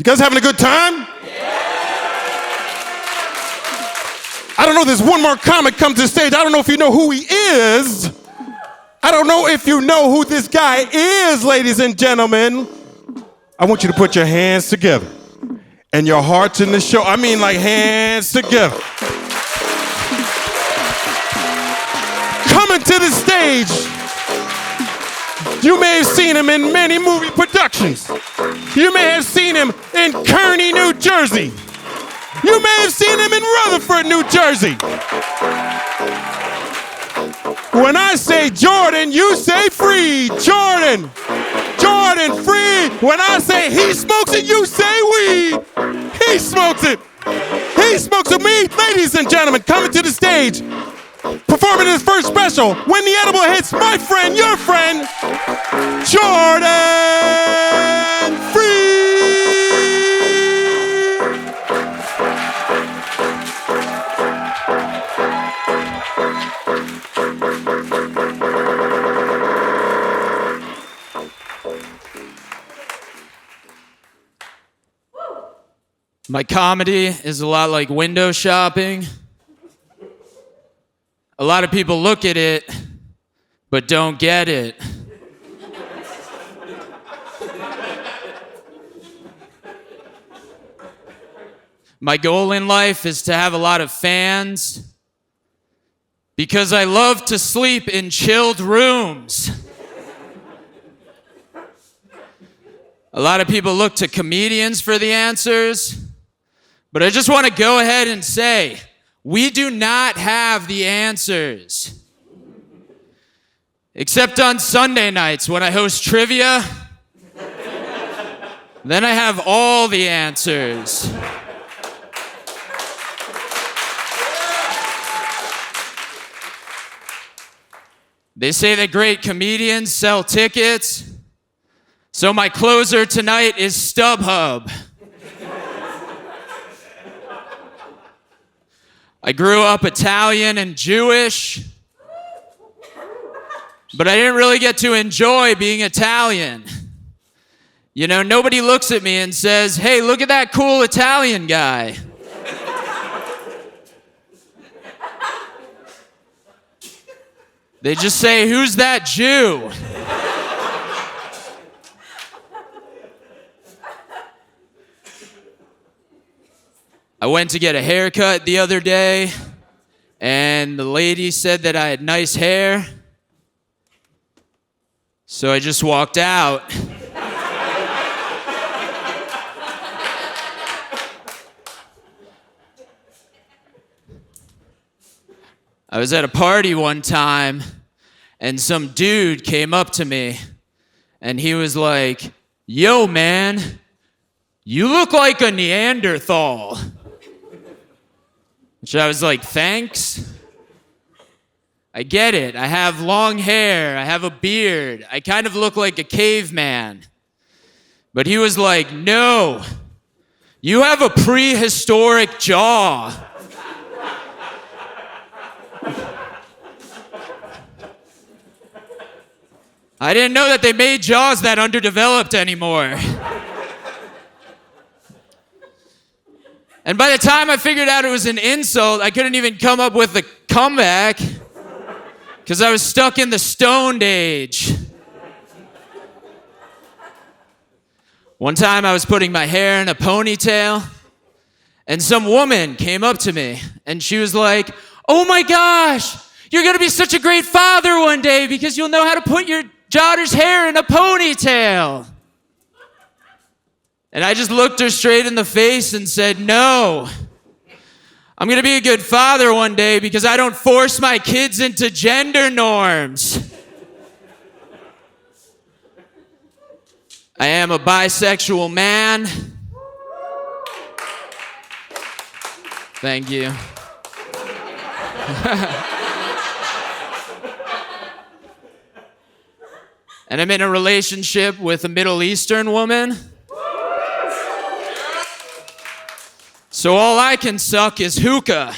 You guys having a good time? I don't know, there's one more comic comes to the stage. I don't know if you know who he is. I don't know if you know who this guy is, ladies and gentlemen. I want you to put your hands together and your hearts in the show. I mean, like hands together. Coming to the stage. You may have seen him in many movie productions. You may have seen him in Kearney, New Jersey. You may have seen him in Rutherford, New Jersey. When I say Jordan, you say free. Jordan. Jordan, free. When I say he smokes it, you say weed. He smokes it. He smokes with me. Ladies and gentlemen, coming to the stage, performing his first special, When the Edible Hits, my friend, your friend, Jordan Free. My comedy is a lot like window shopping. A lot of people look at it, but don't get it. My goal in life is to have a lot of fans because I love to sleep in chilled rooms. A lot of people look to comedians for the answers, but I just want to go ahead and say, we do not have the answers. Except on Sunday nights when I host trivia, then I have all the answers. They say that great comedians sell tickets, so my closer tonight is StubHub. I grew up Italian and Jewish, but I didn't really get to enjoy being Italian. You know, nobody looks at me and says, hey, look at that cool Italian guy. They just say, who's that Jew? I went to get a haircut the other day, and the lady said that I had nice hair. So I just walked out. I was at a party one time, and some dude came up to me, and he was like, yo, man, you look like a Neanderthal. Which I was like, thanks. I get it. I have long hair. I have a beard. I kind of look like a caveman. But he was like, no, you have a prehistoric jaw. I didn't know that they made jaws that underdeveloped anymore. And by the time I figured out it was an insult, I couldn't even come up with a comeback because I was stuck in the Stone Age. One time I was putting my hair in a ponytail, and some woman came up to me, and she was like, oh my gosh, you're going to be such a great father one day because you'll know how to put your daughter's hair in a ponytail. And I just looked her straight in the face and said, no, I'm going to be a good father one day because I don't force my kids into gender norms. I am a bisexual man. Thank you. And I'm in a relationship with a Middle Eastern woman. So all I can suck is hookah.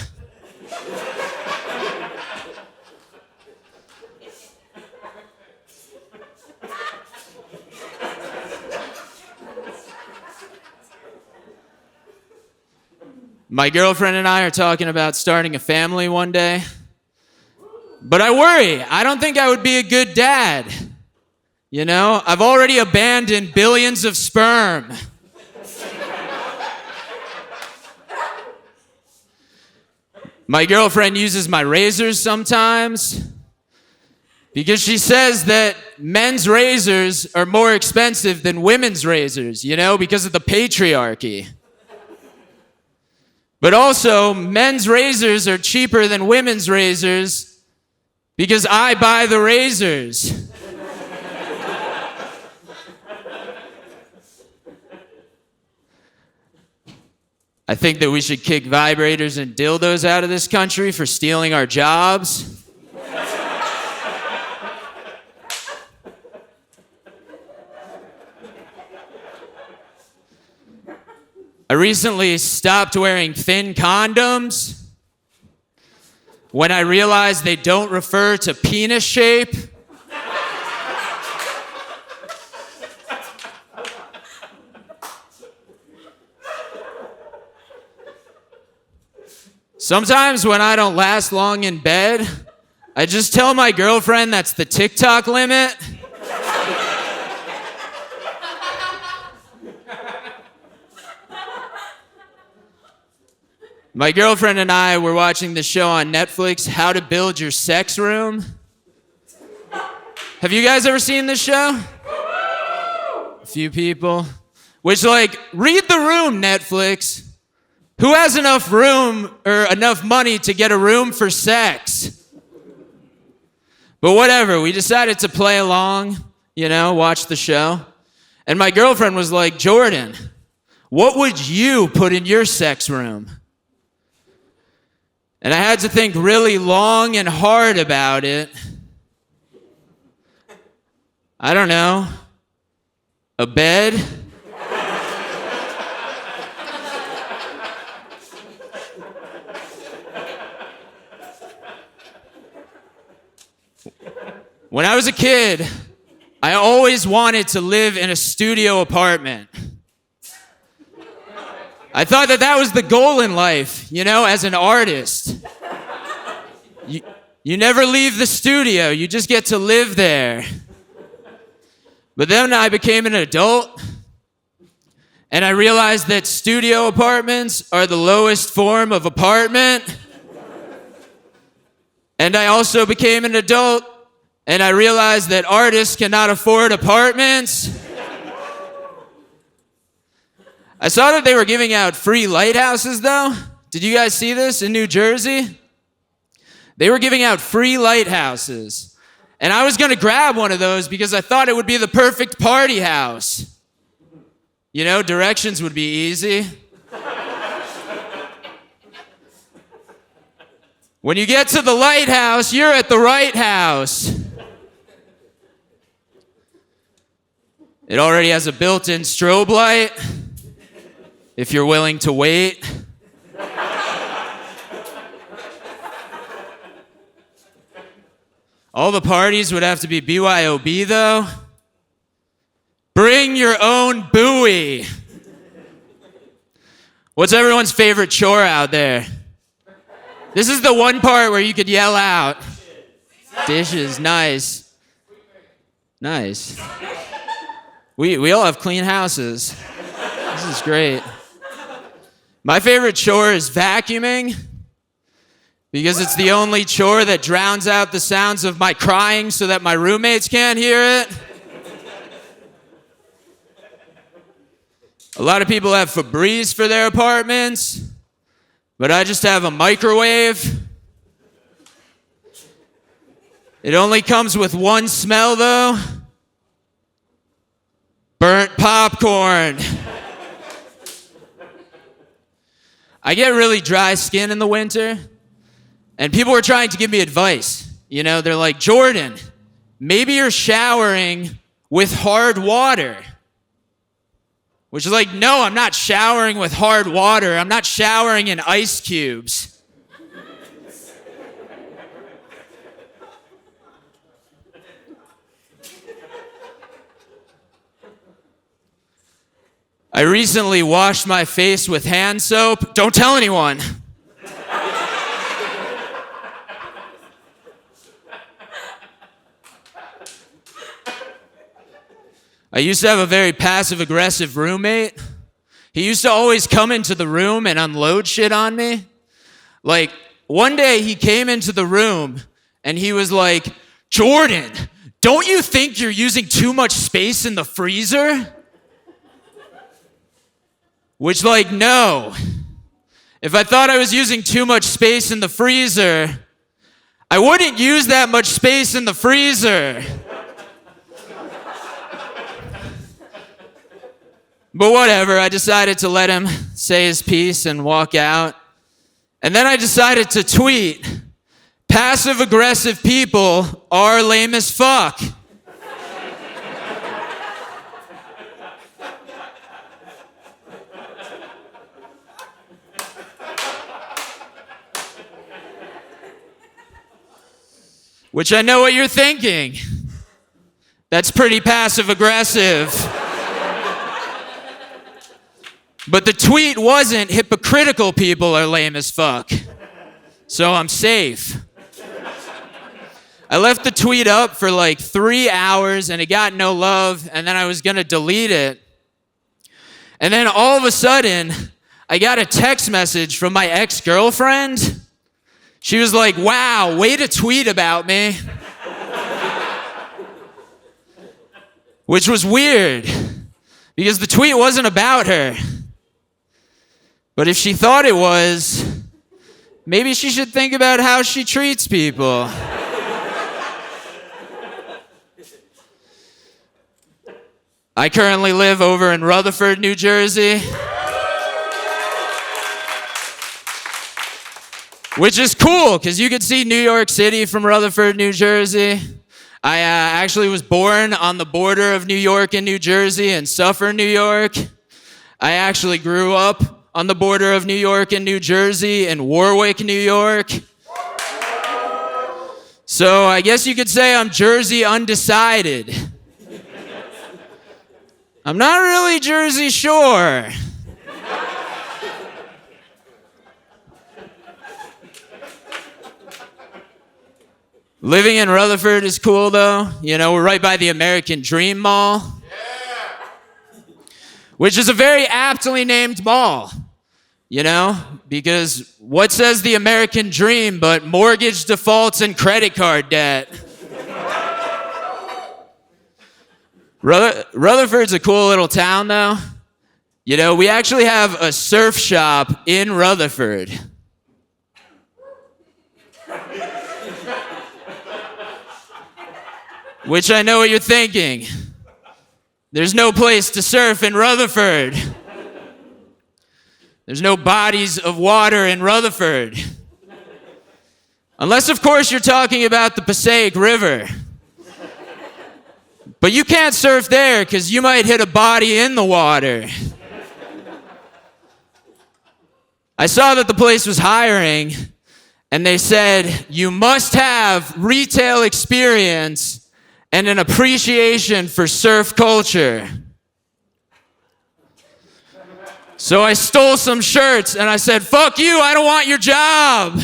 My girlfriend and I are talking about starting a family one day. But I worry. I don't think I would be a good dad. You know, I've already abandoned billions of sperm. My girlfriend uses my razors sometimes because she says that men's razors are more expensive than women's razors, you know, because of the patriarchy. But also, men's razors are cheaper than women's razors because I buy the razors. I think that we should kick vibrators and dildos out of this country for stealing our jobs. I recently stopped wearing thin condoms when I realized they don't refer to penis shape. Sometimes when I don't last long in bed, I just tell my girlfriend that's the TikTok limit. My girlfriend and I were watching the show on Netflix, How to Build Your Sex Room. Have you guys ever seen this show? A few people. Which, like, read the room, Netflix. Who has enough room or enough money to get a room for sex? But whatever, we decided to play along, you know, watch the show. And my girlfriend was like, Jordan, what would you put in your sex room? And I had to think really long and hard about it. I don't know. A bed? When I was a kid, I always wanted to live in a studio apartment. I thought that that was the goal in life, you know, as an artist. You never leave the studio, you just get to live there. But then I became an adult, and I realized that studio apartments are the lowest form of apartment. And I also became an adult, and I realized that artists cannot afford apartments. I saw that they were giving out free lighthouses, though. Did you guys see this in New Jersey? They were giving out free lighthouses. And I was going to grab one of those because I thought it would be the perfect party house. You know, directions would be easy. When you get to the lighthouse, you're at the right house. It already has a built-in strobe light, if you're willing to wait. All the parties would have to be BYOB, though. Bring your own buoy. What's everyone's favorite chore out there? This is the one part where you could yell out. Dishes, nice. Nice. We all have clean houses. This is great. My favorite chore is vacuuming because it's the only chore that drowns out the sounds of my crying so that my roommates can't hear it. A lot of people have Febreze for their apartments, but I just have a microwave. It only comes with one smell, though. Burnt popcorn. I get really dry skin in the winter, and people are trying to give me advice. You know, they're like, Jordan, maybe you're showering with hard water. Which is like, no, I'm not showering with hard water. I'm not showering in ice cubes. I recently washed my face with hand soap. Don't tell anyone. I used to have a very passive-aggressive roommate. He used to always come into the room and unload shit on me. Like, one day he came into the room and he was like, Jordan, don't you think you're using too much space in the freezer? Which, like, no. If I thought I was using too much space in the freezer, I wouldn't use that much space in the freezer. But whatever, I decided to let him say his piece and walk out. And then I decided to tweet, passive-aggressive people are lame as fuck. Which I know what you're thinking. That's pretty passive-aggressive. But the tweet wasn't hypocritical people are lame as fuck. So I'm safe. I left the tweet up for like 3 hours and it got no love, and then I was gonna delete it. And then all of a sudden, I got a text message from my ex-girlfriend. She was like, wow, way to tweet about me. Which was weird, because the tweet wasn't about her. But if she thought it was, maybe she should think about how she treats people. I currently live over in Rutherford, New Jersey. Which is cool, because you could see New York City from Rutherford, New Jersey. I actually was born on the border of New York and New Jersey in Suffern, New York. I actually grew up on the border of New York and New Jersey in Warwick, New York. So I guess you could say I'm Jersey undecided. I'm not really Jersey Shore. Living in Rutherford is cool though. You know, we're right by the American Dream Mall. Which is a very aptly named mall, you know, because what says the American dream but mortgage defaults and credit card debt? Rutherford's a cool little town, though. You know, we actually have a surf shop in Rutherford. Which I know what you're thinking. There's no place to surf in Rutherford. There's no bodies of water in Rutherford. Unless, of course, you're talking about the Passaic River. But you can't surf there because you might hit a body in the water. I saw that the place was hiring, and they said, you must have retail experience and an appreciation for surf culture. So I stole some shirts and I said, fuck you, I don't want your job.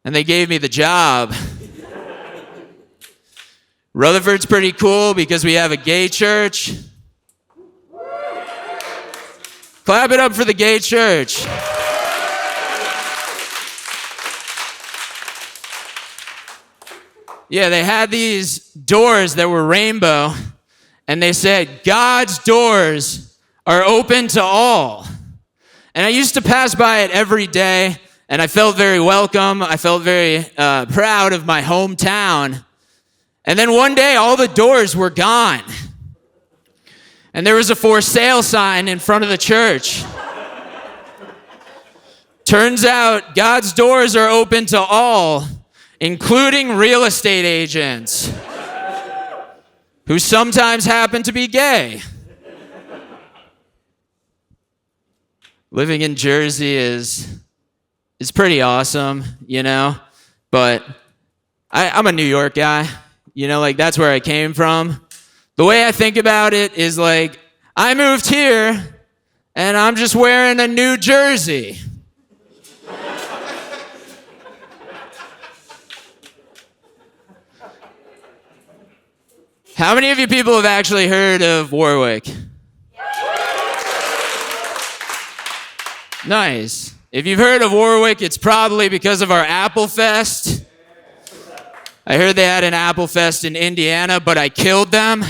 And they gave me the job. Rutherford's pretty cool because we have a gay church. Clap it up for the gay church. Yeah, they had these doors that were rainbow, and they said, God's doors are open to all. And I used to pass by it every day, and I felt very welcome. I felt very proud of my hometown. And then one day, all the doors were gone. And there was a for sale sign in front of the church. Turns out, God's doors are open to all, including real estate agents who sometimes happen to be gay. Living in Jersey is pretty awesome, you know, but I'm a New York guy, you know, like that's where I came from. The way I think about it is like, I moved here and I'm just wearing a new jersey. How many of you people have actually heard of Warwick? Nice. If you've heard of Warwick, it's probably because of our Apple Fest. I heard they had an Apple Fest in Indiana, but I killed them.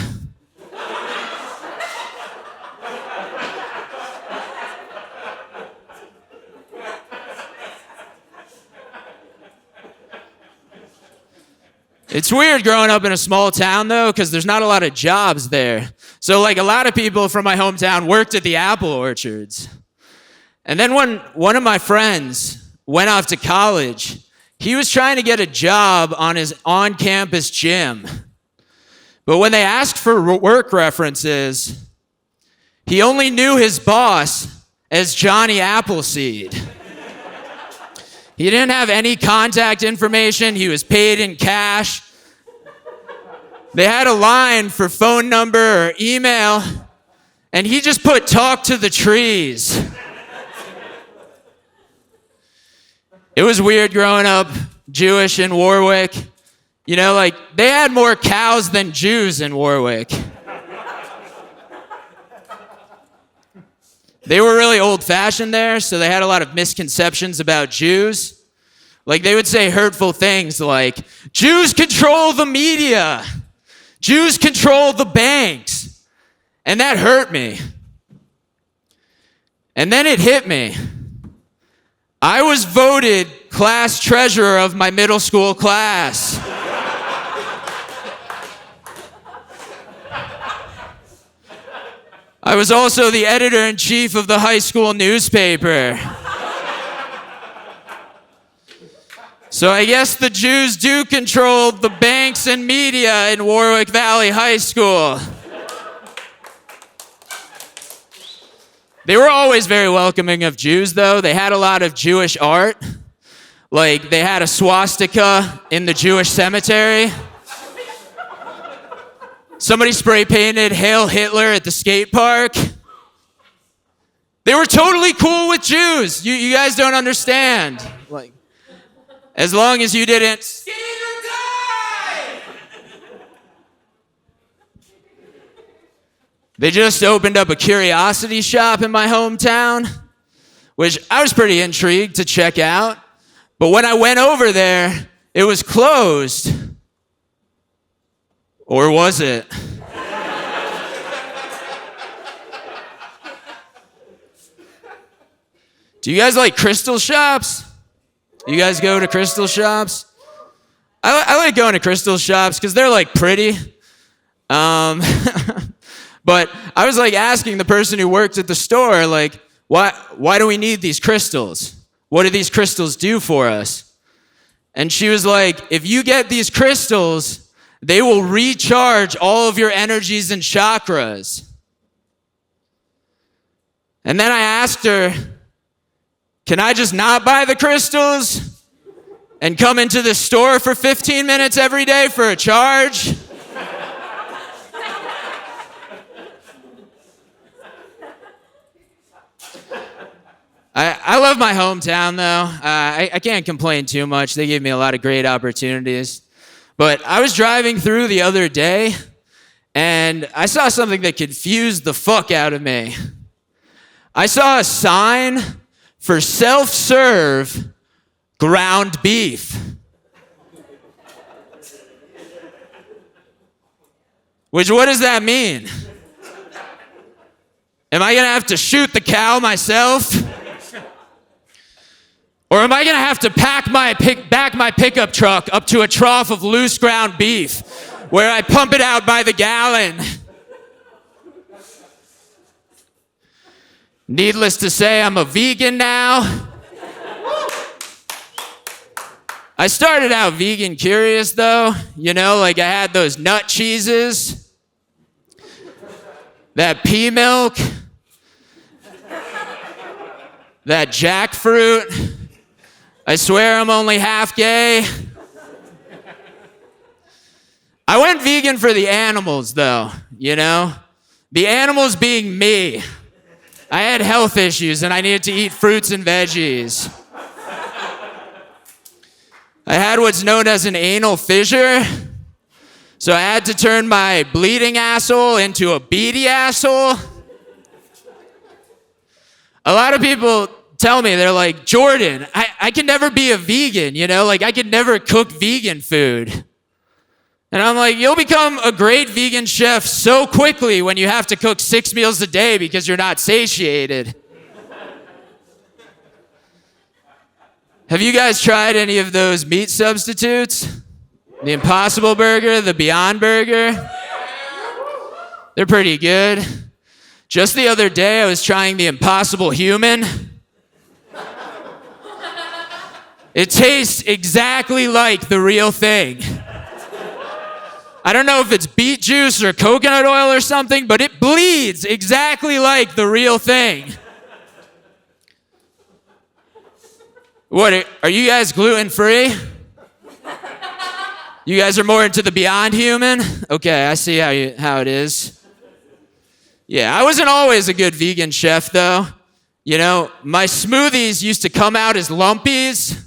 It's weird growing up in a small town, though, because there's not a lot of jobs there. So, like, a lot of people from my hometown worked at the apple orchards. And then when one of my friends went off to college, he was trying to get a job on his on-campus gym. But when they asked for work references, he only knew his boss as Johnny Appleseed. He didn't have any contact information. He was paid in cash. They had a line for phone number or email, and he just put "talk to the trees." It was weird growing up Jewish in Warwick. You know, like, they had more cows than Jews in Warwick. They were really old-fashioned there, so they had a lot of misconceptions about Jews. Like, they would say hurtful things like, Jews control the media. Jews control the banks. And that hurt me. And then it hit me. I was voted class treasurer of my middle school class. I was also the editor-in-chief of the high school newspaper. So I guess the Jews do control the banks and media in Warwick Valley High School. They were always very welcoming of Jews, though. They had a lot of Jewish art. Like, they had a swastika in the Jewish cemetery. Somebody spray painted "Hail Hitler" at the skate park. They were totally cool with Jews. You guys don't understand. Like, as long as you didn't skate or die. They just opened up a curiosity shop in my hometown, which I was pretty intrigued to check out. But when I went over there, it was closed. Or was it? Do you guys like crystal shops? You guys go to crystal shops? I like going to crystal shops because they're like pretty. But I was like asking the person who worked at the store, like, why do we need these crystals? What do these crystals do for us? And she was like, if you get these crystals, they will recharge all of your energies and chakras. And then I asked her, can I just not buy the crystals and come into the store for 15 minutes every day for a charge? I love my hometown, though. I can't complain too much. They gave me a lot of great opportunities. But I was driving through the other day, and I saw something that confused the fuck out of me. I saw a sign for self-serve ground beef. Which, what does that mean? Am I gonna have to shoot the cow myself? Or am I gonna have to back my pickup truck up to a trough of loose ground beef where I pump it out by the gallon? Needless to say, I'm a vegan now. I started out vegan curious, though. You know, like I had those nut cheeses, that pea milk, that jackfruit. I swear I'm only half gay. I went vegan for the animals, though, you know? The animals being me. I had health issues and I needed to eat fruits and veggies. I had what's known as an anal fissure, so I had to turn my bleeding asshole into a beady asshole. A lot of people tell me, they're like, Jordan, I can never be a vegan, you know? Like, I could never cook vegan food. And I'm like, you'll become a great vegan chef so quickly when you have to cook 6 meals a day because you're not satiated. Have you guys tried any of those meat substitutes? The Impossible Burger, the Beyond Burger? They're pretty good. Just the other day, I was trying the Impossible Human. It tastes exactly like the real thing. I don't know if it's beet juice or coconut oil or something, but it bleeds exactly like the real thing. What, are you guys gluten-free? You guys are more into the Beyond Human? Okay, I see how it is. Yeah, I wasn't always a good vegan chef, though. You know, my smoothies used to come out as lumpies.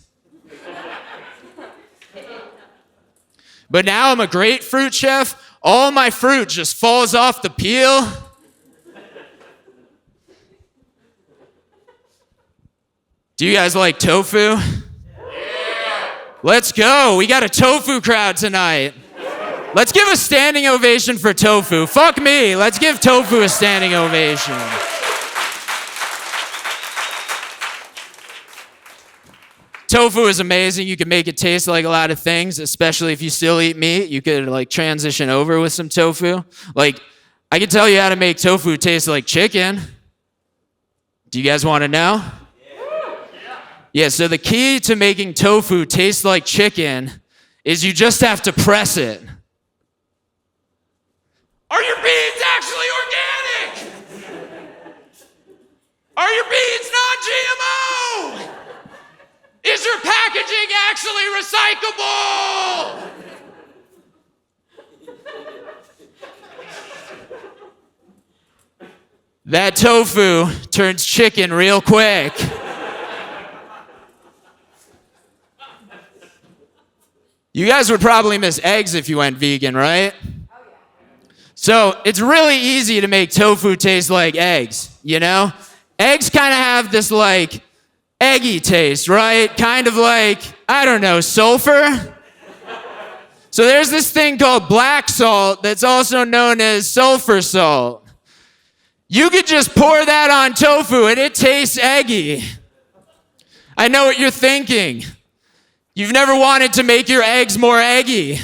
But now I'm a grapefruit chef. All my fruit just falls off the peel. Do you guys like tofu? Yeah. Let's go. We got a tofu crowd tonight. Let's give a standing ovation for tofu. Fuck me. Let's give tofu a standing ovation. Tofu is amazing. You can make it taste like a lot of things, especially if you still eat meat. You could like transition over with some tofu. Like, I can tell you how to make tofu taste like chicken. Do you guys want to know? Yeah, so the key to making tofu taste like chicken is you just have to press it. Are your beans actually organic? Are your beans non-GMO? Is your packaging actually recyclable? That tofu turns chicken real quick. You guys would probably miss eggs if you went vegan, right? So it's really easy to make tofu taste like eggs, you know? Eggs kind of have this like eggy taste, right? Kind of like, I don't know, sulfur? So there's this thing called black salt that's also known as sulfur salt. You could just pour that on tofu and it tastes eggy. I know what you're thinking. You've never wanted to make your eggs more eggy.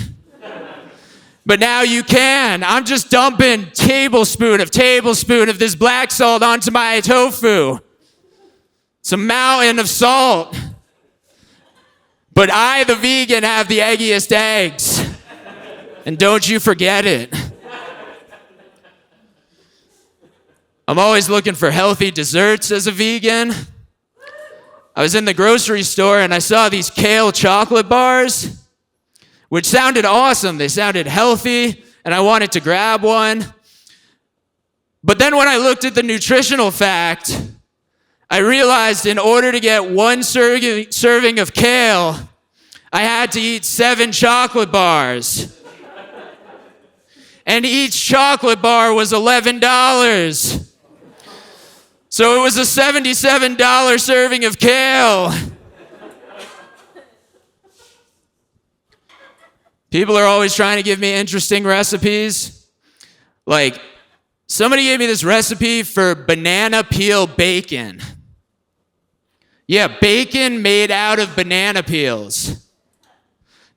But now you can. I'm just dumping tablespoon of this black salt onto my tofu. It's a mountain of salt. But I, the vegan, have the eggiest eggs. And don't you forget it. I'm always looking for healthy desserts as a vegan. I was in the grocery store and I saw these kale chocolate bars, which sounded awesome. They sounded healthy, and I wanted to grab one. But then when I looked at the nutritional fact, I realized in order to get one serving of kale, I had to eat 7 chocolate bars. And each chocolate bar was $11. So it was a $77 serving of kale. People are always trying to give me interesting recipes. Like, somebody gave me this recipe for banana peel bacon. Yeah, bacon made out of banana peels.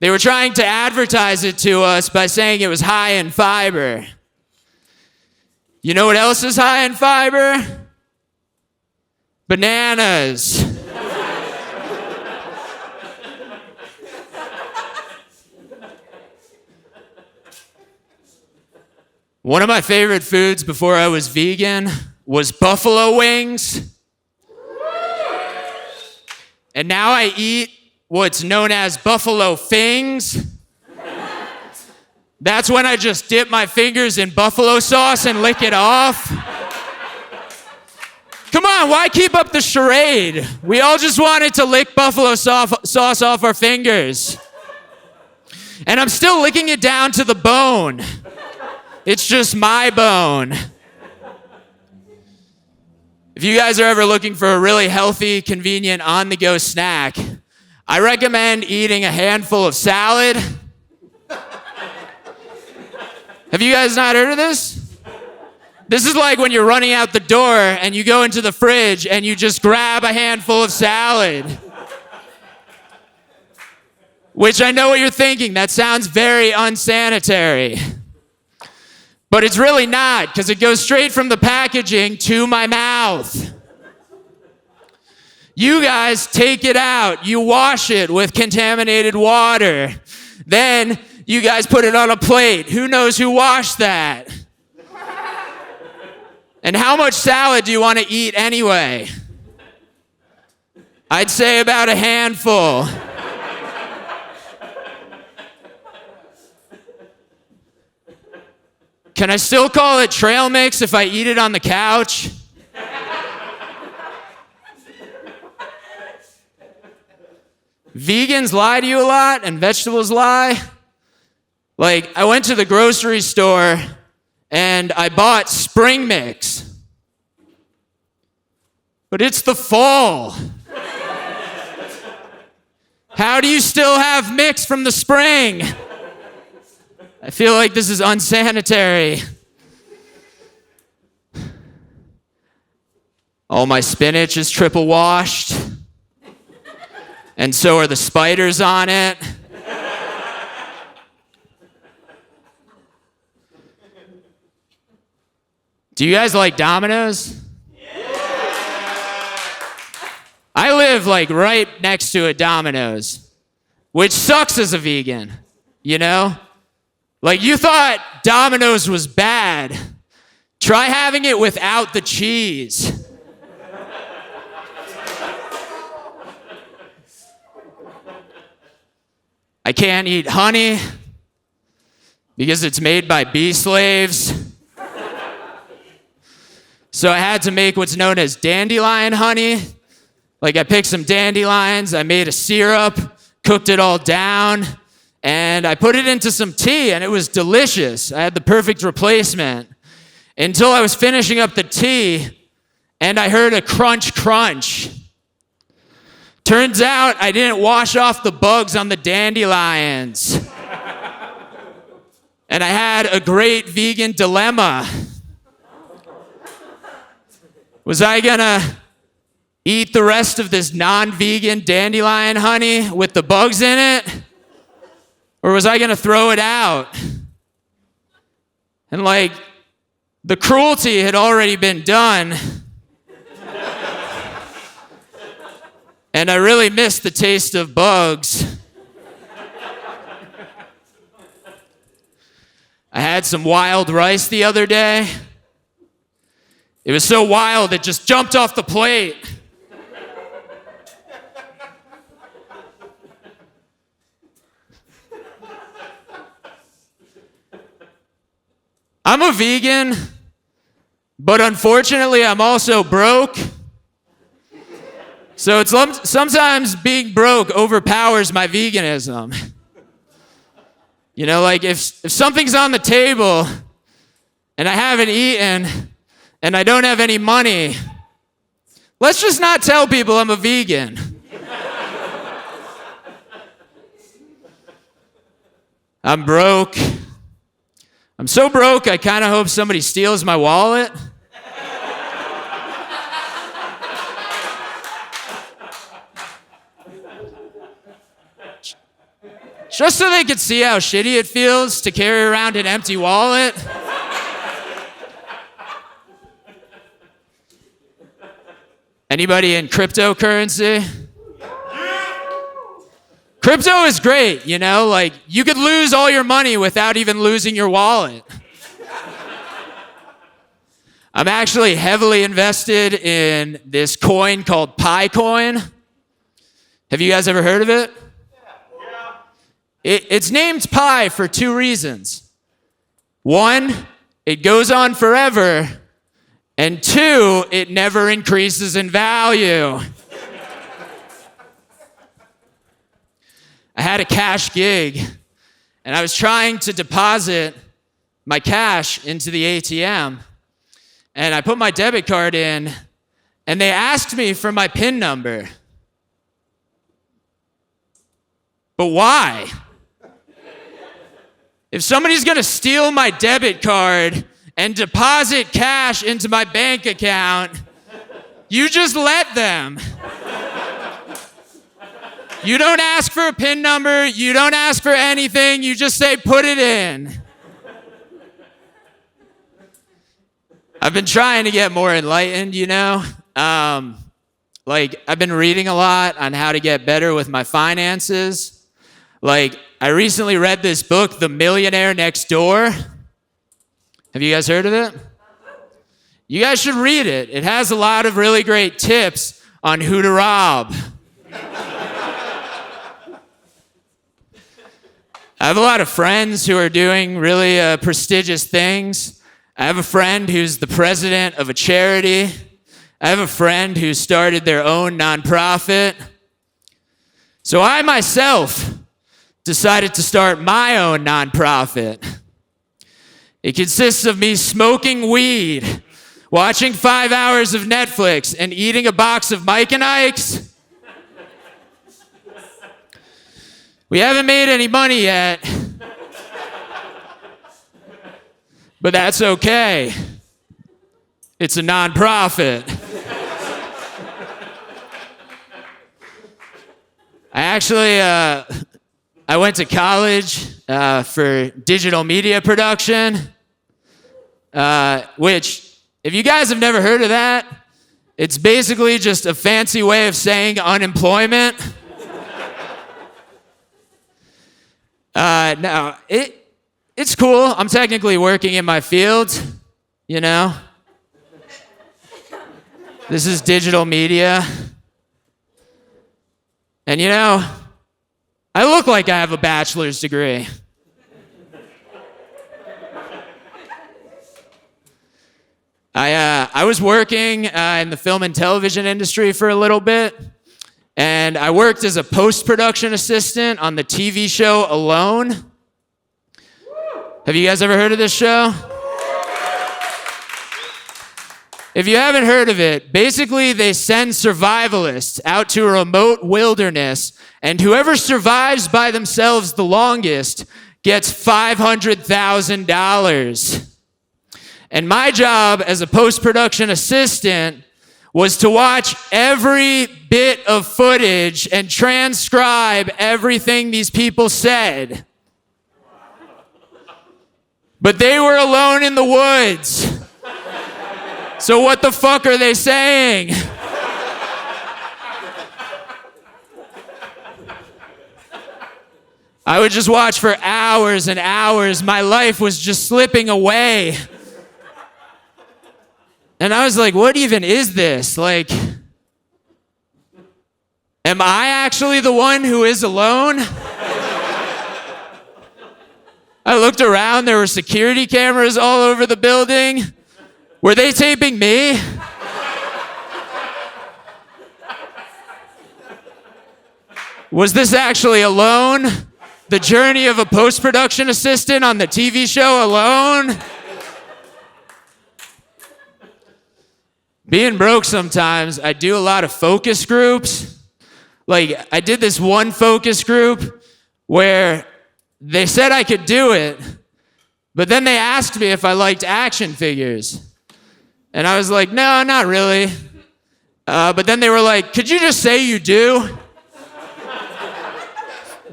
They were trying to advertise it to us by saying it was high in fiber. You know what else is high in fiber? Bananas. One of my favorite foods before I was vegan was buffalo wings. And now I eat what's known as buffalo fings. That's when I just dip my fingers in buffalo sauce and lick it off. Come on, why keep up the charade? We all just wanted to lick buffalo sauce off our fingers. And I'm still licking it down to the bone. It's just my bone. If you guys are ever looking for a really healthy, convenient, on-the-go snack, I recommend eating a handful of salad. Have you guys not heard of this? This is like when you're running out the door and you go into the fridge and you just grab a handful of salad. Which I know what you're thinking, that sounds very unsanitary. But it's really not, because it goes straight from the packaging to my mouth. You guys take it out, you wash it with contaminated water. Then you guys put it on a plate. Who knows who washed that? And how much salad do you want to eat anyway? I'd say about a handful. Can I still call it trail mix if I eat it on the couch? Vegans lie to you a lot and vegetables lie. Like, I went to the grocery store and I bought spring mix. But it's the fall. How do you still have mix from the spring? I feel like this is unsanitary. All my spinach is triple washed. And so are the spiders on it. Do you guys like Domino's? I live like right next to a Domino's, which sucks as a vegan, you know? Like, you thought Domino's was bad. Try having it without the cheese. I can't eat honey because it's made by bee slaves. So I had to make what's known as dandelion honey. Like, I picked some dandelions, I made a syrup, cooked it all down, and I put it into some tea, and it was delicious. I had the perfect replacement until I was finishing up the tea, and I heard a crunch, crunch. Turns out I didn't wash off the bugs on the dandelions. And I had a great vegan dilemma. Was I gonna eat the rest of this non-vegan dandelion honey with the bugs in it? Or was I gonna throw it out? And like, the cruelty had already been done. And I really missed the taste of bugs. I had some wild rice the other day. It was so wild, it just jumped off the plate. I'm a vegan, but unfortunately, I'm also broke. So it's sometimes being broke overpowers my veganism. You know, like if something's on the table and I haven't eaten and I don't have any money, let's just not tell people I'm a vegan. I'm broke. I'm so broke, I kind of hope somebody steals my wallet. Just so they could see how shitty it feels to carry around an empty wallet. Anybody in cryptocurrency? Crypto is great, you know? Like, you could lose all your money without even losing your wallet. I'm actually heavily invested in this coin called Pi Coin. Have you guys ever heard of it? It's named Pi for two reasons. One, it goes on forever. And two, it never increases in value. I had a cash gig, and I was trying to deposit my cash into the ATM. And I put my debit card in, and they asked me for my PIN number. But why? If somebody's gonna steal my debit card and deposit cash into my bank account, you just let them. You don't ask for a PIN number, you don't ask for anything, you just say, put it in. I've been trying to get more enlightened, you know? I've been reading a lot on how to get better with my finances. I recently read this book, The Millionaire Next Door. Have you guys heard of it? You guys should read it. It has a lot of really great tips on who to rob. I have a lot of friends who are doing really prestigious things. I have a friend who's the president of a charity. I have a friend who started their own nonprofit. So I myself decided to start my own nonprofit. It consists of me smoking weed, watching 5 hours of Netflix, and eating a box of Mike and Ike's. We haven't made any money yet, but that's okay. It's a nonprofit. I went to college for digital media production, which, if you guys have never heard of that, it's basically just a fancy way of saying unemployment. No, it's cool. I'm technically working in my field, you know? This is digital media. And you know, I look like I have a bachelor's degree. I was working in the film and television industry for a little bit, and I worked as a post-production assistant on the TV show Alone. Have you guys ever heard of this show? If you haven't heard of it, basically they send survivalists out to a remote wilderness, and whoever survives by themselves the longest gets $500,000. And my job as a post-production assistant was to watch every bit of footage and transcribe everything these people said. But they were alone in the woods. So what the fuck are they saying? I would just watch for hours and hours. My life was just slipping away. And I was like, what even is this? Like, am I actually the one who is alone? I looked around, there were security cameras all over the building. Were they taping me? Was this actually Alone? The journey of a post-production assistant on the TV show Alone? Being broke sometimes, I do a lot of focus groups. Like, I did this one focus group where they said I could do it, but then they asked me if I liked action figures. And I was like, no, not really. But then they were like, could you just say you do?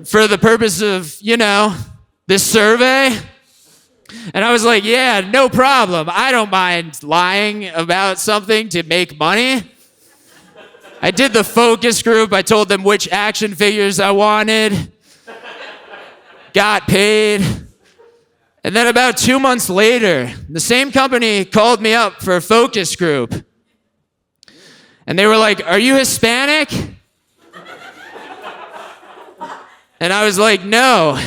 For the purpose of, you know, this survey. And I was like, yeah, no problem. I don't mind lying about something to make money. I did the focus group. I told them which action figures I wanted. Got paid. And then about 2 months later, the same company called me up for a focus group. And they were like, are you Hispanic? And I was like, no.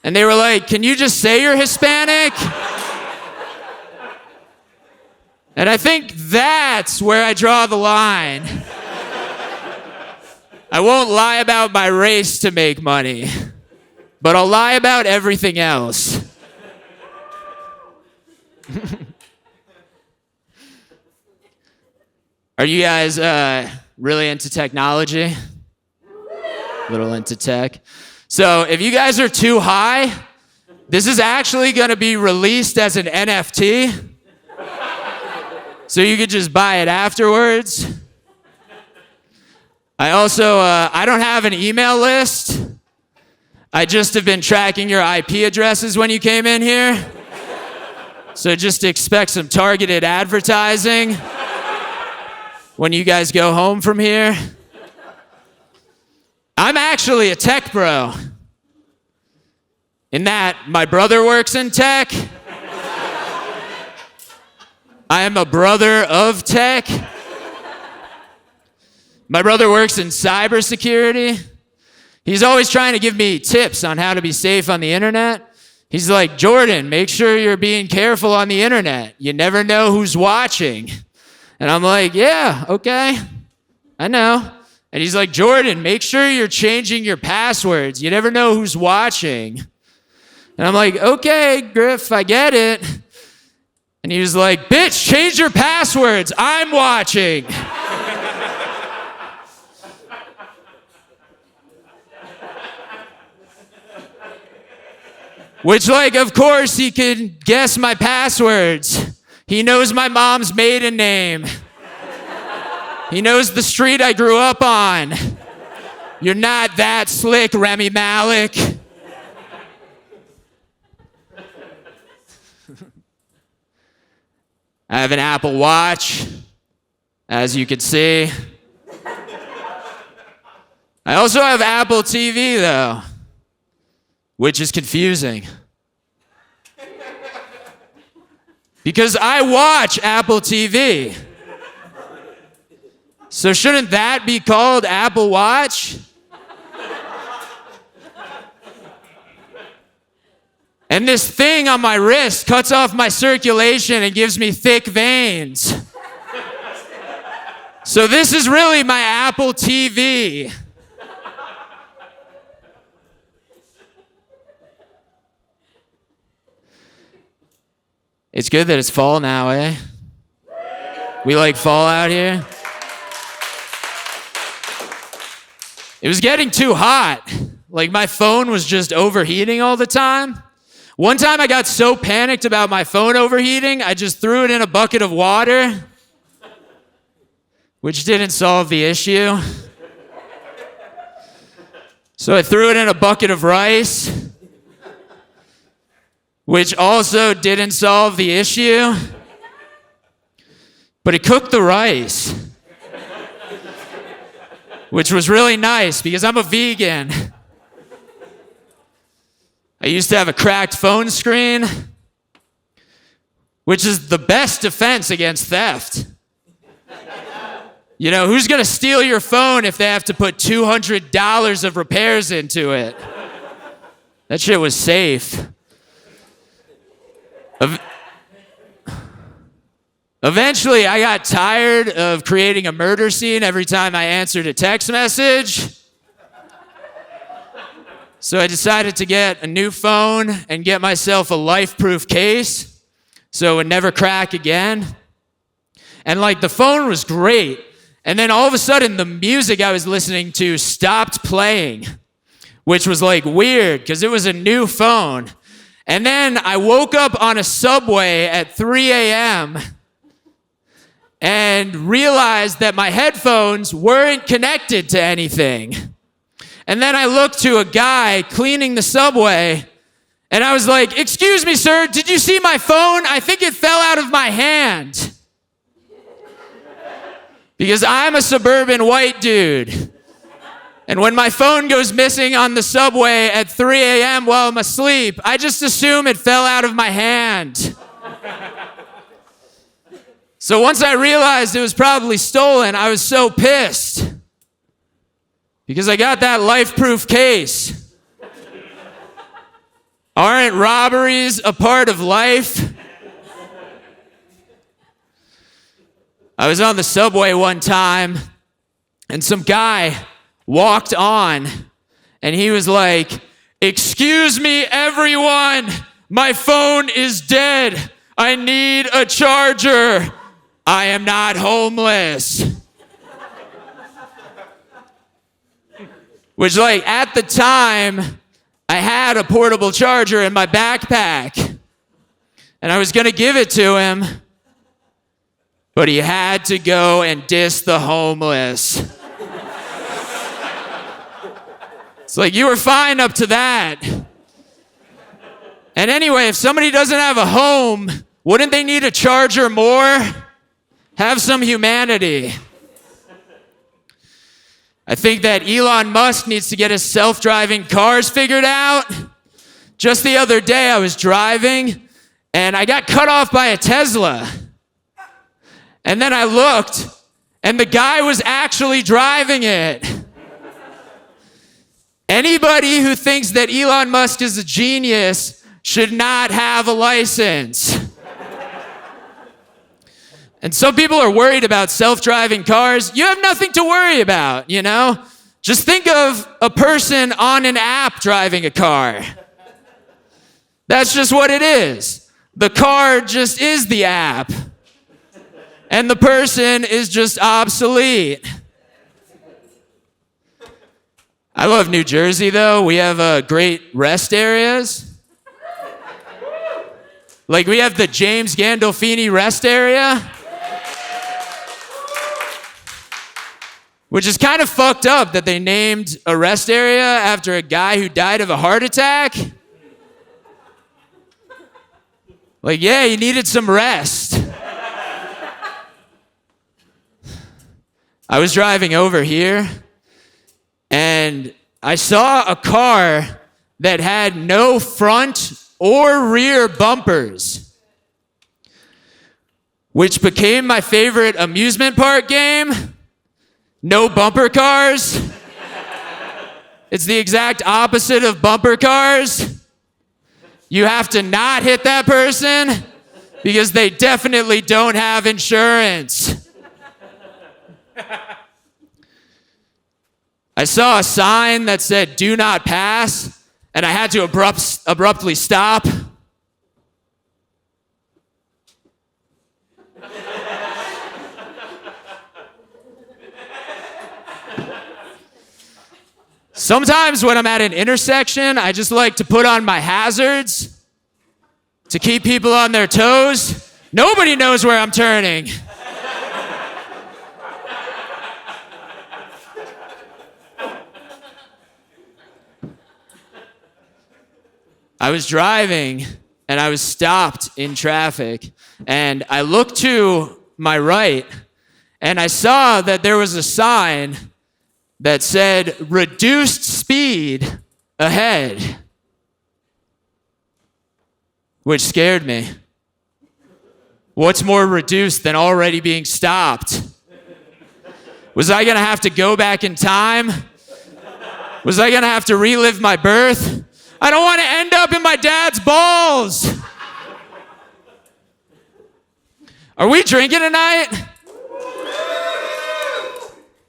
And they were like, can you just say you're Hispanic? And I think that's where I draw the line. I won't lie about my race to make money, but I'll lie about everything else. Are you guys really into technology? A little into tech. So if you guys are too high, this is actually going to be released as an NFT. So you could just buy it afterwards. I also, I don't have an email list. I just have been tracking your IP addresses when you came in here. So just expect some targeted advertising when you guys go home from here. I'm actually a tech bro. In that, my brother works in tech. I am a brother of tech. My brother works in cybersecurity. He's always trying to give me tips on how to be safe on the internet. He's like, Jordan, make sure you're being careful on the internet. You never know who's watching. And I'm like, yeah, okay, I know. And he's like, Jordan, make sure you're changing your passwords. You never know who's watching. And I'm like, okay, Griff, I get it. And he was like, bitch, change your passwords. I'm watching. Which, like, of course, he could guess my passwords. He knows my mom's maiden name. He knows the street I grew up on. You're not that slick, Remy Malik. I have an Apple Watch, as you can see. I also have Apple TV, though, which is confusing. Because I watch Apple TV. So shouldn't that be called Apple Watch? And this thing on my wrist cuts off my circulation and gives me thick veins. So this is really my Apple TV. It's good that it's fall now, eh? We like fall out here. It was getting too hot. Like my phone was just overheating all the time. One time I got so panicked about my phone overheating, I just threw it in a bucket of water, which didn't solve the issue. So I threw it in a bucket of rice, which also didn't solve the issue. But it cooked the rice, which was really nice because I'm a vegan. I used to have a cracked phone screen, which is the best defense against theft. You know, who's going to steal your phone if they have to put $200 of repairs into it? That shit was safe. Eventually, I got tired of creating a murder scene every time I answered a text message. So I decided to get a new phone and get myself a life-proof case so it would never crack again. And like the phone was great. And then all of a sudden the music I was listening to stopped playing, which was like weird because it was a new phone. And then I woke up on a subway at 3 a.m. and realized that my headphones weren't connected to anything. And then I looked to a guy cleaning the subway, and I was like, excuse me, sir, did you see my phone? I think it fell out of my hand. Because I'm a suburban white dude. And when my phone goes missing on the subway at 3 a.m. while I'm asleep, I just assume it fell out of my hand. So once I realized it was probably stolen, I was so pissed. Because I got that life-proof case. Aren't robberies a part of life? I was on the subway one time, and some guy walked on, and he was like, "Excuse me, everyone, my phone is dead. I need a charger. I am not homeless." Which, like, at the time, I had a portable charger in my backpack, and I was gonna give it to him, but he had to go and diss the homeless. It's like, you were fine up to that. And anyway, if somebody doesn't have a home, wouldn't they need a charger more? Have some humanity. I think that Elon Musk needs to get his self-driving cars figured out. Just the other day, I was driving, and I got cut off by a Tesla. And then I looked, and the guy was actually driving it. Anybody who thinks that Elon Musk is a genius should not have a license. And some people are worried about self-driving cars. You have nothing to worry about, you know? Just think of a person on an app driving a car. That's just what it is. The car just is the app. And the person is just obsolete. I love New Jersey, though. We have great rest areas. Like, we have the James Gandolfini rest area, which is kind of fucked up that they named a rest area after a guy who died of a heart attack. Like, yeah, he needed some rest. I was driving over here, and I saw a car that had no front or rear bumpers, which became my favorite amusement park game. No bumper cars. It's the exact opposite of bumper cars. You have to not hit that person because they definitely don't have insurance. I saw a sign that said, "Do not pass," and I had to abruptly stop. Sometimes when I'm at an intersection, I just like to put on my hazards to keep people on their toes. Nobody knows where I'm turning. I was driving and I was stopped in traffic, and I looked to my right and I saw that there was a sign that said, "Reduced speed ahead," which scared me. What's more reduced than already being stopped? Was I gonna have to go back in time? Was I gonna have to relive my birth? I don't want to end up in my dad's balls. Are we drinking tonight?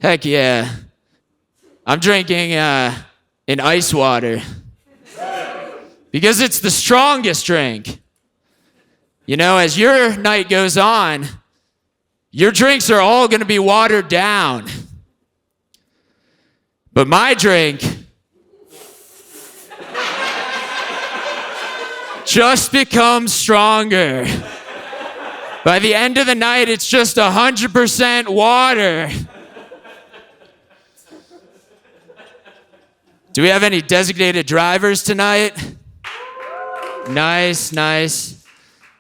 Heck yeah. I'm drinking in ice water because it's the strongest drink. You know, as your night goes on, your drinks are all going to be watered down. But my drink just becomes stronger. By the end of the night, it's just 100% water. Do we have any designated drivers tonight? Nice, nice.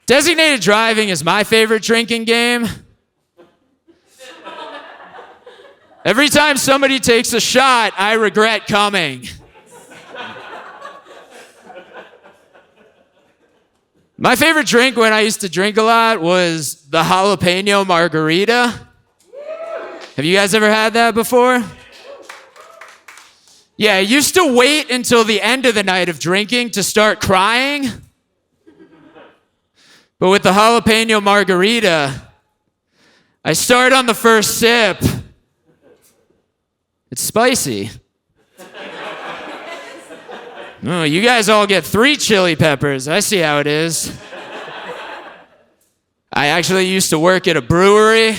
Designated driving is my favorite drinking game. Every time somebody takes a shot, I regret coming. My favorite drink when I used to drink a lot was the jalapeno margarita. Have you guys ever had that before? Yeah, I used to wait until the end of the night of drinking to start crying. But with the jalapeno margarita, I start on the first sip. It's spicy. Oh, you guys all get 3 chili peppers. I see how it is. I actually used to work at a brewery,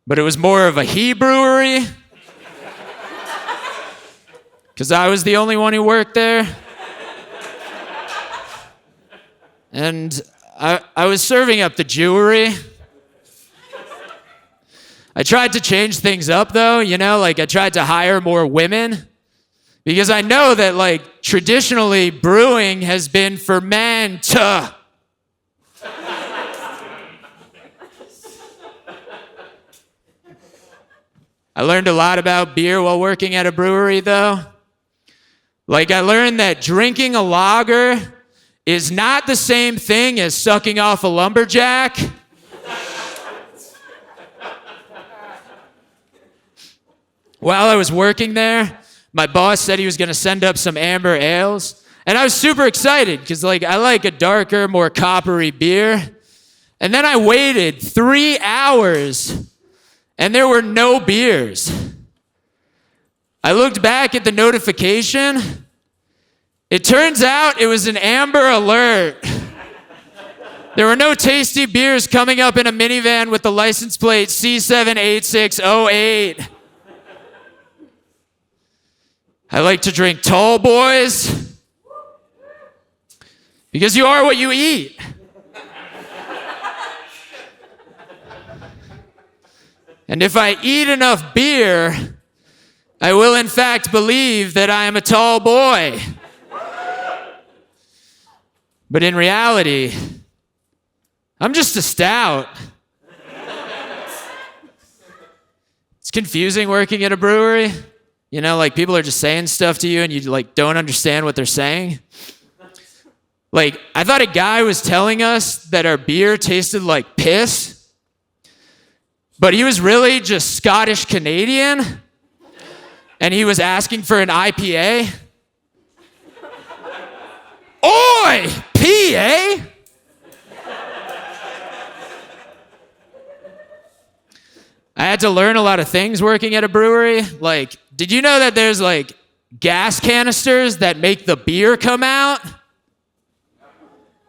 but it was more of a he brewery because I was the only one who worked there. And I was serving up the Jewery. I tried to change things up though, I tried to hire more women because I know that traditionally brewing has been for men to. I learned a lot about beer while working at a brewery though. I learned that drinking a lager is not the same thing as sucking off a lumberjack. While I was working there, my boss said he was going to send up some amber ales, and I was super excited because I like a darker, more coppery beer. And then I waited 3 hours, and there were no beers. I looked back at the notification. It turns out it was an Amber Alert. There were no tasty beers coming up in a minivan with the license plate C78608. I like to drink tall boys because you are what you eat. And if I eat enough beer, I will in fact believe that I am a tall boy. But in reality, I'm just a stout. It's confusing working at a brewery. People are just saying stuff to you and you don't understand what they're saying. I thought a guy was telling us that our beer tasted like piss. But he was really just Scottish Canadian, and he was asking for an IPA. Oi, PA! I had to learn a lot of things working at a brewery. Did you know that there's gas canisters that make the beer come out?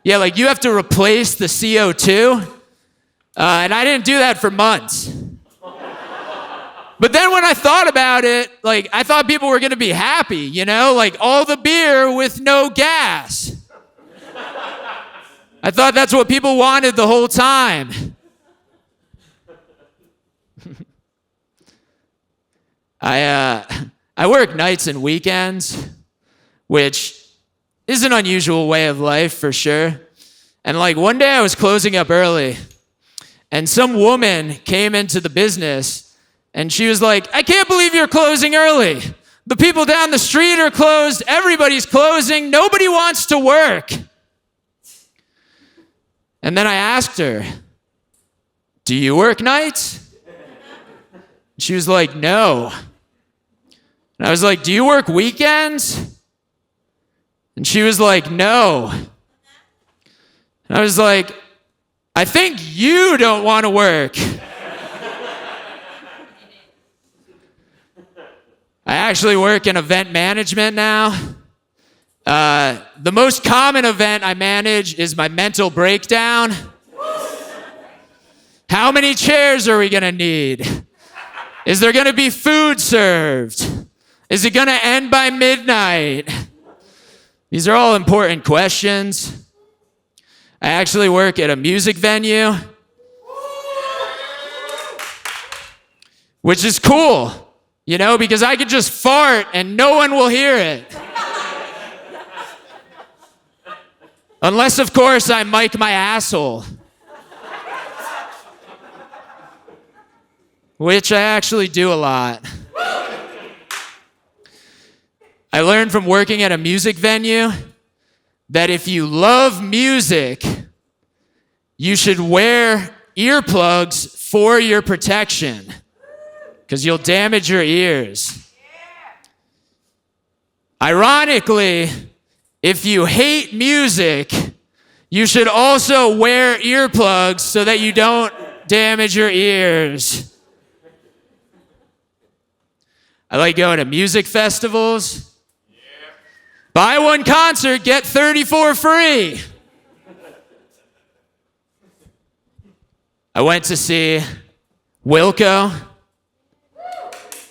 Yeah, you have to replace the CO2. And I didn't do that for months. But then when I thought about it, I thought people were going to be happy, all the beer with no gas. I thought that's what people wanted the whole time. I work nights and weekends, which is an unusual way of life for sure. And one day I was closing up early, and some woman came into the business, and she was like, I can't believe you're closing early. The people down the street are closed. Everybody's closing. Nobody wants to work. And then I asked her, do you work nights? She was like, no. And I was like, do you work weekends? And she was like, no. And I was like, I think you don't want to work. I actually work in event management now. The most common event I manage is my mental breakdown. How many chairs are we going to need? Is there going to be food served? Is it going to end by midnight? These are all important questions. I actually work at a music venue, which is cool, because I could just fart and no one will hear it. Unless, of course, I mic my asshole. Which I actually do a lot. I learned from working at a music venue that if you love music, you should wear earplugs for your protection, because you'll damage your ears. Ironically, if you hate music, you should also wear earplugs so that you don't damage your ears. I like going to music festivals. Buy one concert, get 34 free. I went to see Wilco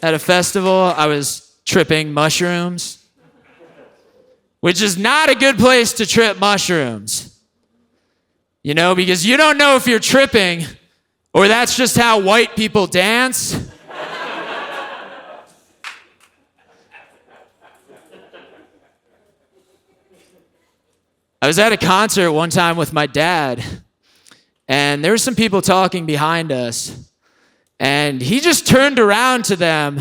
at a festival. I was tripping mushrooms, which is not a good place to trip mushrooms. You know, because you don't know if you're tripping or that's just how white people dance. I was at a concert one time with my dad, and there were some people talking behind us, and he just turned around to them,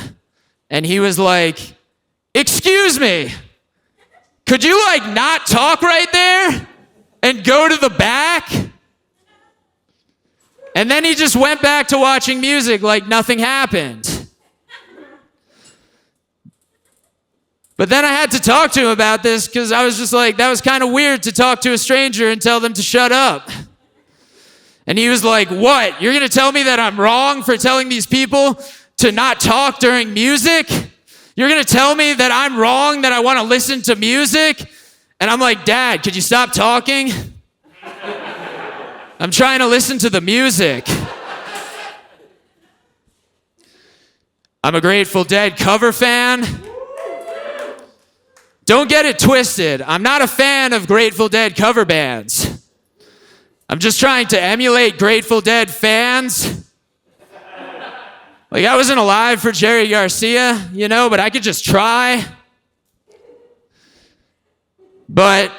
and he was like, "Excuse me, could you like not talk right there and go to the back?" And then he just went back to watching music like nothing happened. But then I had to talk to him about this because I was just like, that was kind of weird to talk to a stranger and tell them to shut up. And he was like, "What? You're going to tell me that I'm wrong for telling these people to not talk during music? You're going to tell me that I'm wrong, that I want to listen to music?" And I'm like, "Dad, could you stop talking? I'm trying to listen to the music." I'm a Grateful Dead cover fan. Don't get it twisted. I'm not a fan of Grateful Dead cover bands. I'm just trying to emulate Grateful Dead fans. Like, I wasn't alive for Jerry Garcia, you know, but I could just try. But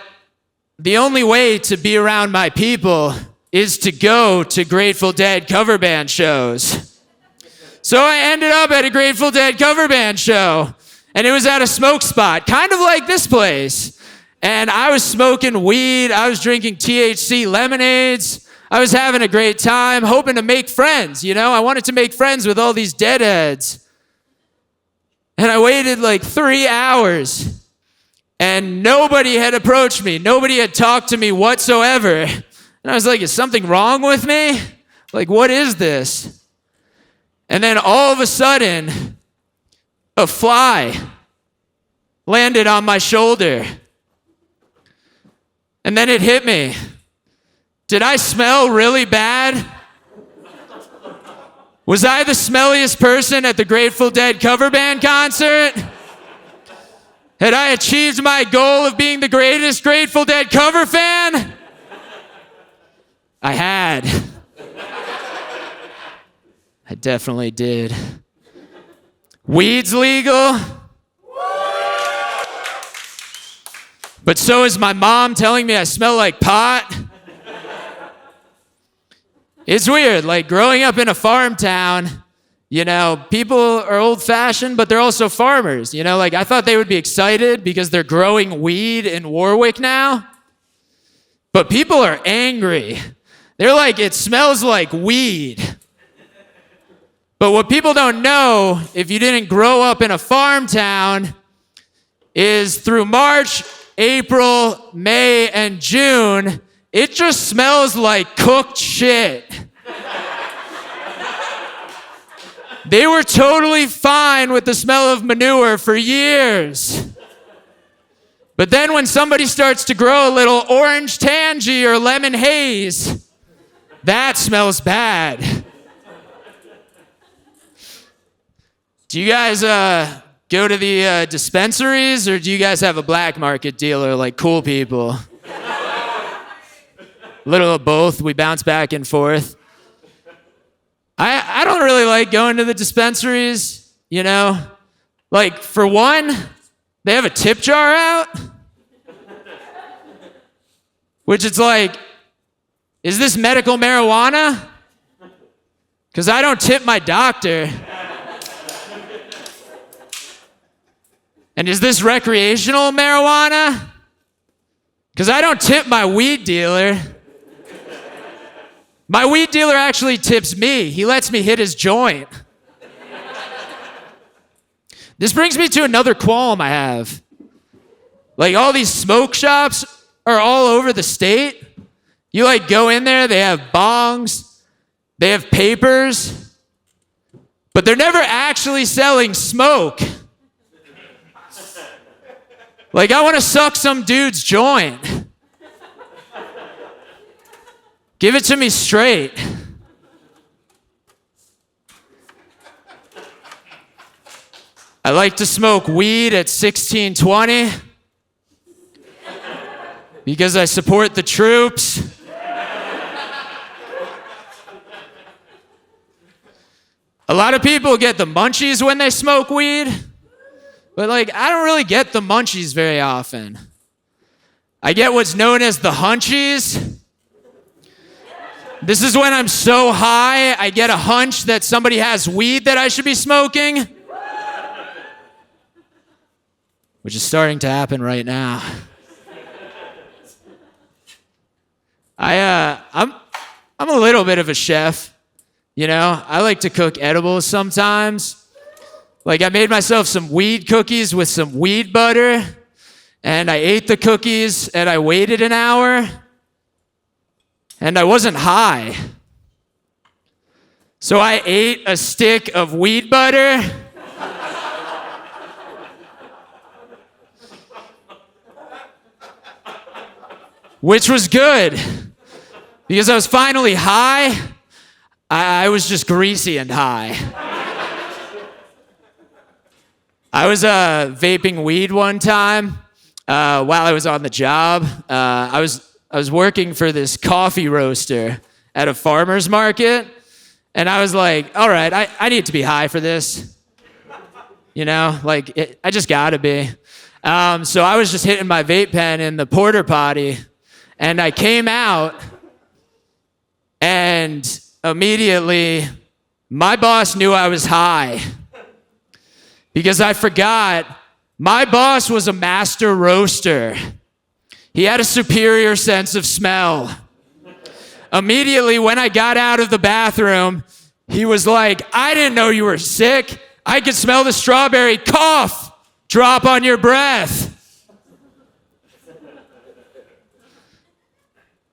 the only way to be around my people is to go to Grateful Dead cover band shows. So I ended up at a Grateful Dead cover band show. And it was at a smoke spot, kind of like this place. And I was smoking weed. I was drinking THC lemonades. I was having a great time, hoping to make friends, you know? I wanted to make friends with all these deadheads. And I waited like 3 hours. And nobody had approached me. Nobody had talked to me whatsoever. And I was like, is something wrong with me? Like, what is this? And then all of a sudden, a fly landed on my shoulder. And then it hit me. Did I smell really bad? Was I the smelliest person at the Grateful Dead cover band concert? Had I achieved my goal of being the greatest Grateful Dead cover fan? I had. I definitely did. Weed's legal. But so is my mom telling me I smell like pot. It's weird, like growing up in a farm town, you know, people are old-fashioned, but they're also farmers. You know, like I thought they would be excited because they're growing weed in Warwick now. But people are angry. They're like, it smells like weed. But what people don't know, if you didn't grow up in a farm town, is through March, April, May, and June, it just smells like cooked shit. They were totally fine with the smell of manure for years. But then when somebody starts to grow a little orange tangy or lemon haze, that smells bad. Do you guys go to the dispensaries, or do you guys have a black market dealer like cool people? A little of both. We bounce back and forth. I don't really like going to the dispensaries, you know? Like, for one, they have a tip jar out, which it's like, is this medical marijuana? Because I don't tip my doctor. And is this recreational marijuana? Because I don't tip my weed dealer. My weed dealer actually tips me. He lets me hit his joint. This brings me to another qualm I have. Like, all these smoke shops are all over the state. You like go in there, they have bongs, They have papers, but they're never actually selling smoke. Like, I want to suck some dude's joint. Give it to me straight. I like to smoke weed at 1620 because I support the troops. A lot of people get the munchies when they smoke weed, but like, I don't really get the munchies very often. I get what's known as the hunchies. This is when I'm so high, I get a hunch that somebody has weed that I should be smoking. Which is starting to happen right now. I'm a little bit of a chef, you know? I like to cook edibles sometimes. Like, I made myself some weed cookies with some weed butter, and I ate the cookies, and I waited an hour, and I wasn't high. So I ate a stick of weed butter. Which was good, because I was finally high. I was just greasy and high. I was vaping weed one time while I was on the job. I was working for this coffee roaster at a farmer's market, and I was like, all right, I need to be high for this. You know, like, I just gotta be. So I was just hitting my vape pen in the porta potty. And I came out, and immediately, my boss knew I was high. Because I forgot, my boss was a master roaster. He had a superior sense of smell. Immediately, when I got out of the bathroom, he was like, I didn't know you were sick. I could smell the strawberry cough drop on your breath.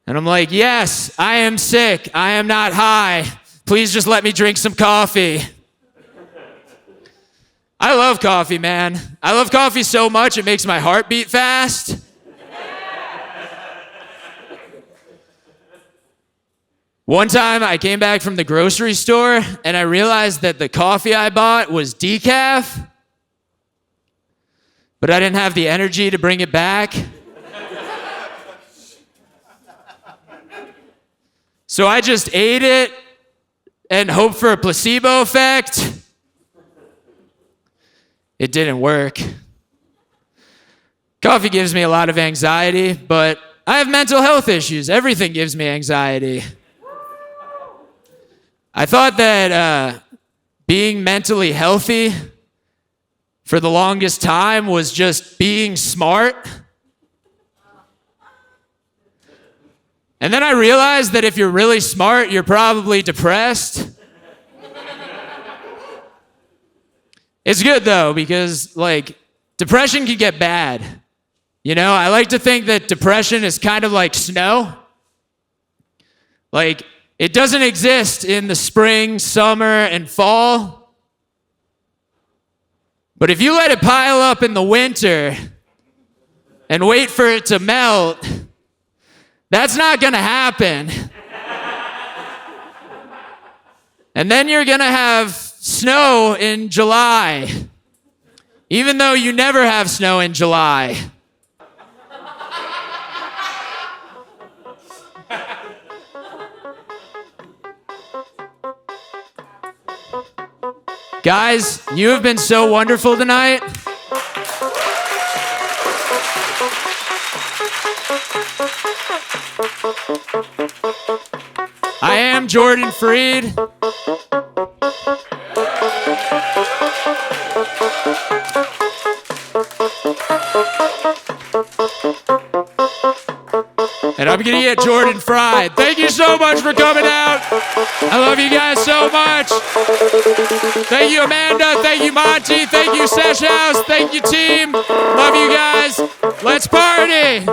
And I'm like, yes, I am sick. I am not high. Please just let me drink some coffee. I love coffee, man. I love coffee so much it makes my heart beat fast. One time I came back from the grocery store and I realized that the coffee I bought was decaf, but I didn't have the energy to bring it back. So I just ate it and hoped for a placebo effect. It didn't work. Coffee gives me a lot of anxiety, but I have mental health issues. Everything gives me anxiety. I thought that being mentally healthy for the longest time was just being smart. And then I realized that if you're really smart, you're probably depressed. It's good though, because like, depression can get bad. You know, I like to think that depression is kind of like snow. Like, it doesn't exist in the spring, summer, and fall. But if you let it pile up in the winter and wait for it to melt, that's not gonna happen. And then you're gonna have snow in July, even though you never have snow in July. Guys, you have been so wonderful tonight. I am Jordan Freed. And I'm gonna get Jordan fried. Thank you so much for coming out. I love you guys so much. Thank you, Amanda. Thank you, Monty. Thank you, Sesh House. Thank you, team. Love you guys. Let's party.